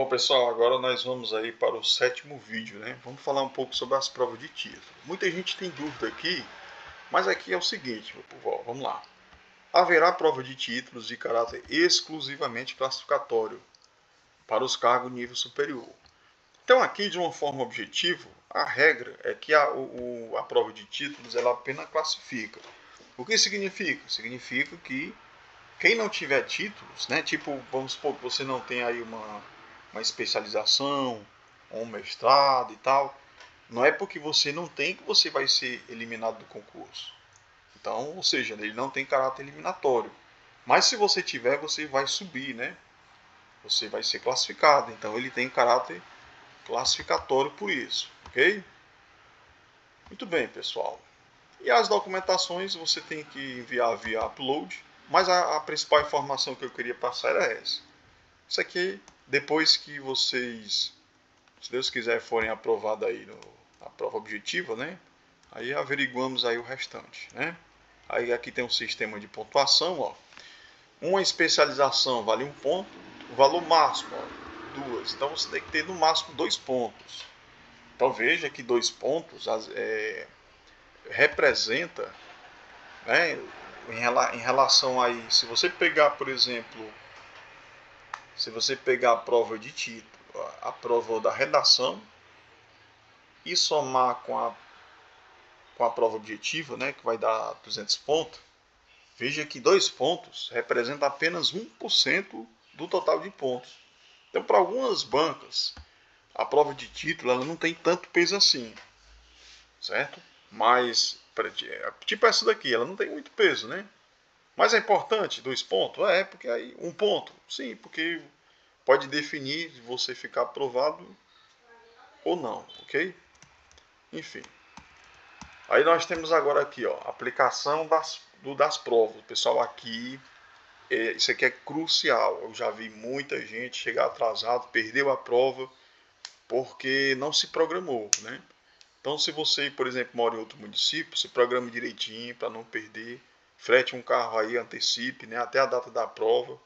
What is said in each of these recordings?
Bom, pessoal, agora nós vamos aí para o sétimo vídeo, né? Vamos falar um pouco sobre as provas de título. Muita gente tem dúvida aqui, mas aqui é o seguinte, meu povo, vamos lá. Haverá prova de títulos de caráter exclusivamente classificatório para os cargos nível superior. Então aqui, de uma forma objetiva, a regra é que a prova de títulos ela apenas classifica. O que significa? Significa que quem não tiver títulos, né, tipo, vamos supor que você não tem aí uma especialização, um mestrado e tal, não é porque você não tem que você vai ser eliminado do concurso. Então, ou seja, ele não tem caráter eliminatório. Mas se você tiver, você vai subir, né? Você vai ser classificado. Então, ele tem caráter classificatório por isso, ok? Muito bem, pessoal. E as documentações você tem que enviar via upload, mas a principal informação que eu queria passar era essa. Isso aqui, depois que vocês, se Deus quiser, forem aprovados aí na prova objetiva, né? Aí averiguamos aí o restante, né? Aí aqui tem um sistema de pontuação, ó. Uma especialização vale 1 ponto, o valor máximo, ó, 2. Então você tem que ter no máximo 2 pontos. Então veja que 2 pontos representa, né, em relação aí, se você pegar, por exemplo, se você pegar a prova de título, a prova da redação e somar com a prova objetiva, né, que vai dar 200 pontos, veja que 2 pontos representa apenas 1% do total de pontos. Então, para algumas bancas, a prova de título ela não tem tanto peso assim, certo? Mas, tipo essa daqui, ela não tem muito peso, né? Mas é importante 2 pontos? É, porque aí 1 ponto, sim, porque pode definir você ficar aprovado ou não, ok? Enfim. Aí nós temos agora aqui, ó, aplicação das provas. Pessoal, aqui, isso aqui é crucial. Eu já vi muita gente chegar atrasado, perdeu a prova, porque não se programou, né? Então, se você, por exemplo, mora em outro município, se programe direitinho para não perder. Frete um carro aí, antecipe, né, até a data da prova,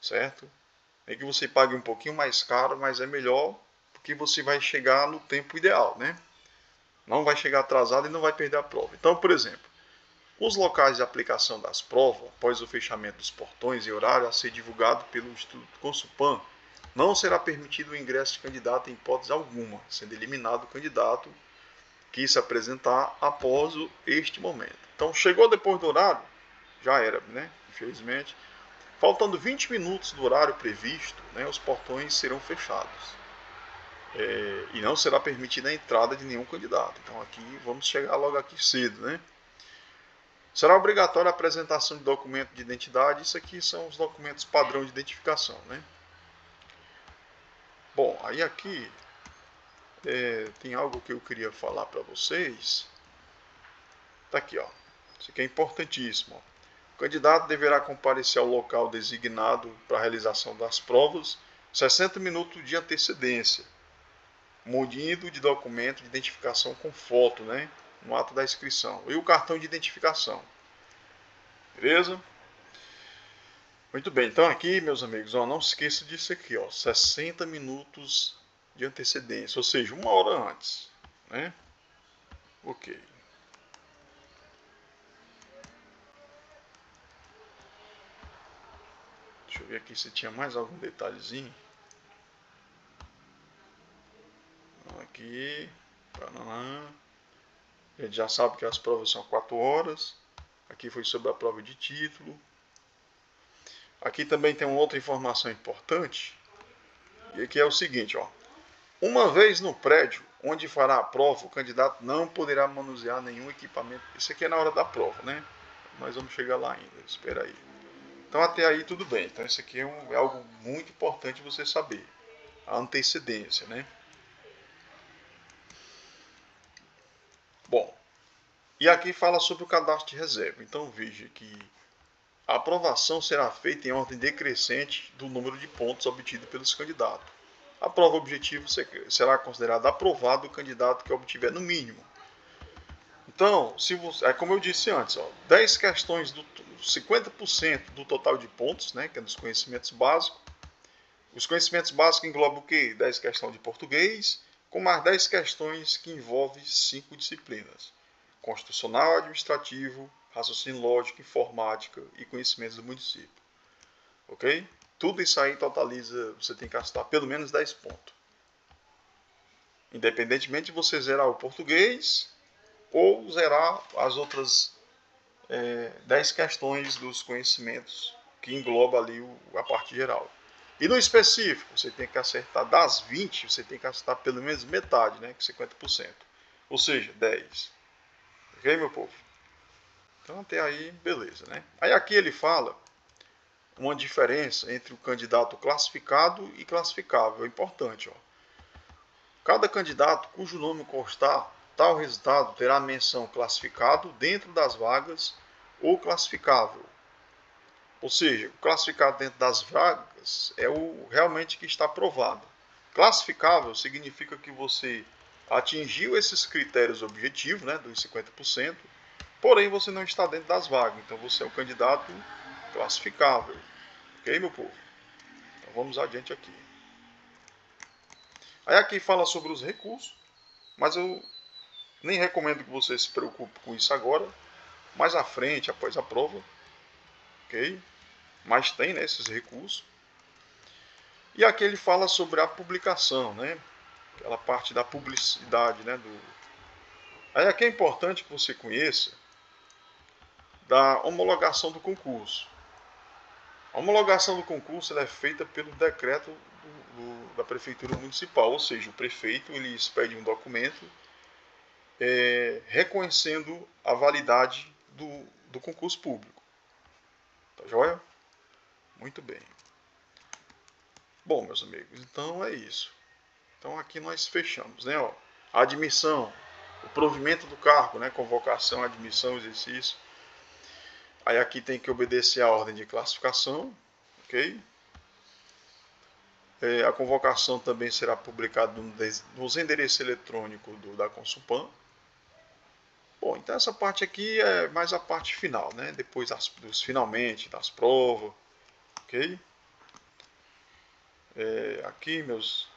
certo? É que você pague um pouquinho mais caro, mas é melhor porque você vai chegar no tempo ideal, né? Não vai chegar atrasado e não vai perder a prova. Então, por exemplo, os locais de aplicação das provas, após o fechamento dos portões e horário a ser divulgado pelo Instituto Consulpan, não será permitido o ingresso de candidato em hipótese alguma, sendo eliminado o candidato que se apresentar após este momento. Então, chegou depois do horário, já era, né? Infelizmente. Faltando 20 minutos do horário previsto, né, os portões serão fechados. E não será permitida a entrada de nenhum candidato. Então aqui vamos chegar logo aqui cedo, né? Será obrigatória a apresentação de documento de identidade. Isso aqui são os documentos padrão de identificação, né? Bom, aí aqui tem algo que eu queria falar para vocês. Tá aqui, ó. Isso aqui é importantíssimo. Ó. O candidato deverá comparecer ao local designado para a realização das provas 60 minutos de antecedência, munido de documento de identificação com foto, né, no ato da inscrição, e o cartão de identificação. Beleza? Muito bem, então aqui, meus amigos, ó, não se esqueça disso aqui, ó, 60 minutos de antecedência, ou seja, 1 hora antes, né? Ok. Deixa eu ver aqui se tinha mais algum detalhezinho. Aqui, a gente já sabe que as provas são 4 horas. Aqui foi sobre a prova de título. Aqui também tem uma outra informação importante, e que é o seguinte, ó. Uma vez no prédio onde fará a prova, o candidato não poderá manusear nenhum equipamento. Isso aqui é na hora da prova, né? Nós vamos chegar lá ainda, espera aí. Então até aí tudo bem. Então isso aqui é algo muito importante você saber. A antecedência, né? Bom, e aqui fala sobre o cadastro de reserva. Então veja que a aprovação será feita em ordem decrescente do número de pontos obtidos pelos candidatos. A prova objetiva será considerada aprovado o candidato que obtiver no mínimo. Então, se você, é como eu disse antes, ó, 10 questões, 50% do total de pontos, né, que é dos conhecimentos básicos, Os conhecimentos básicos englobam o quê? 10 questões de português, com mais 10 questões que envolvem 5 disciplinas. Constitucional, administrativo, raciocínio lógico, informática e conhecimentos do município. Ok? Tudo isso aí totaliza, você tem que gastar pelo menos 10 pontos. Independentemente de você zerar o português ou zerar as outras 10 questões dos conhecimentos que engloba ali a parte geral. E no específico, você tem que acertar das 20, você tem que acertar pelo menos metade, né, que 50%. Ou seja, 10. Ok, meu povo? Então até aí, beleza, né? Aí aqui ele fala uma diferença entre o candidato classificado e classificável. É importante, ó. Cada candidato cujo nome constar tal resultado terá menção classificado dentro das vagas ou classificável. Ou seja, o classificado dentro das vagas é o realmente que está aprovado. Classificável significa que você atingiu esses critérios objetivos, né, dos 50%, porém você não está dentro das vagas. Então você é um candidato classificável. Ok, meu povo? Então vamos adiante aqui. Aí aqui fala sobre os recursos, mas eu nem recomendo que você se preocupe com isso agora. Mais à frente, após a prova, ok? Mas tem, né, esses recursos. E aqui ele fala sobre a publicação, né? Aquela parte da publicidade, né? Aí aqui é importante que você conheça da homologação do concurso. A homologação do concurso ela é feita pelo decreto da Prefeitura Municipal, ou seja, o prefeito ele expede um documento reconhecendo a validade do concurso público. Tá joia? Muito bem. Bom, meus amigos, então é isso. Então aqui nós fechamos, né? Ó, a admissão, o provimento do cargo, né? Convocação, admissão, exercício. Aí aqui tem que obedecer a ordem de classificação, ok? A convocação também será publicada nos endereços eletrônicos da Consulpan. Bom, então essa parte aqui é mais a parte final, né? Depois dos finalmente, das provas, ok? Aqui, meus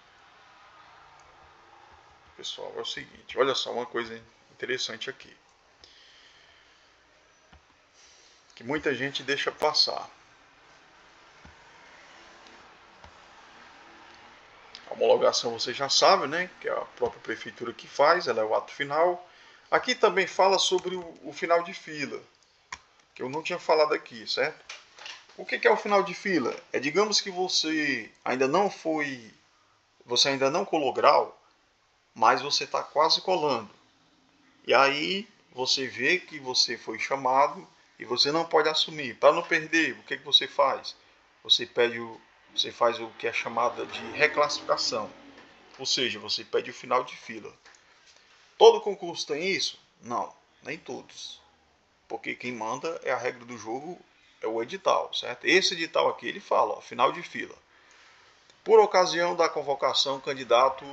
pessoal, é o seguinte, olha só uma coisa interessante aqui, que muita gente deixa passar. A homologação você já sabe, né? Que é a própria prefeitura que faz, ela é o ato final. Aqui também fala sobre o final de fila, que eu não tinha falado aqui, certo? O que é o final de fila? É, digamos que você ainda não colou grau, mas você está quase colando. E aí você vê que você foi chamado e você não pode assumir. Para não perder, o que você faz? Você faz o que é chamada de reclassificação. Ou seja, você pede o final de fila. Todo concurso tem isso? Não, nem todos. Porque quem manda é a regra do jogo, é o edital, certo? Esse edital aqui ele fala, ó, final de fila. Por ocasião da convocação, o candidato,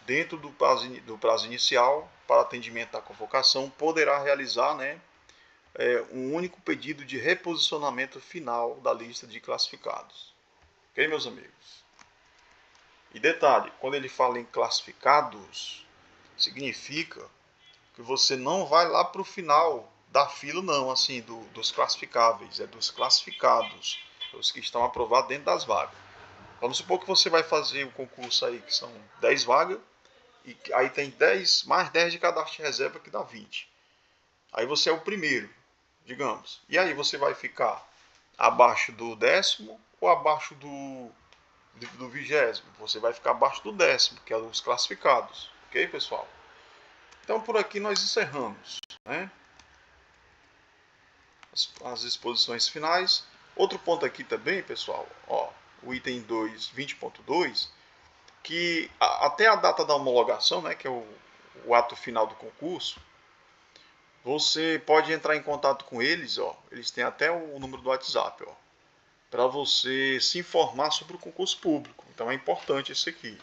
dentro do prazo inicial para atendimento da convocação, poderá realizar, né, um único pedido de reposicionamento final da lista de classificados. Ok, meus amigos? E detalhe, quando ele fala em classificados, significa que você não vai lá para o final da fila, não, assim, dos classificáveis, é dos classificados, os que estão aprovados dentro das vagas. Vamos supor que você vai fazer um concurso aí que são 10 vagas, e aí tem 10, mais 10 de cadastro de reserva que dá 20. Aí você é o primeiro, digamos. E aí você vai ficar abaixo do 10º ou abaixo do 20º? Você vai ficar abaixo do 10º, que é os classificados. Ok, pessoal? Então por aqui nós encerramos, né, as exposições finais. Outro ponto aqui também, pessoal, ó, o item 2, 20.2, que até a data da homologação, né, que é o ato final do concurso, você pode entrar em contato com eles, ó, eles têm até o número do WhatsApp, ó, para você se informar sobre o concurso público. Então é importante isso aqui,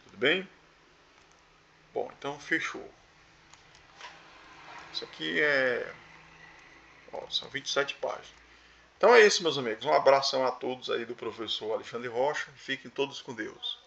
tudo bem? Bom, então fechou. Isso aqui são 27 páginas. Então é isso, meus amigos. Um abração a todos aí do professor Alexandre Rocha. Fiquem todos com Deus.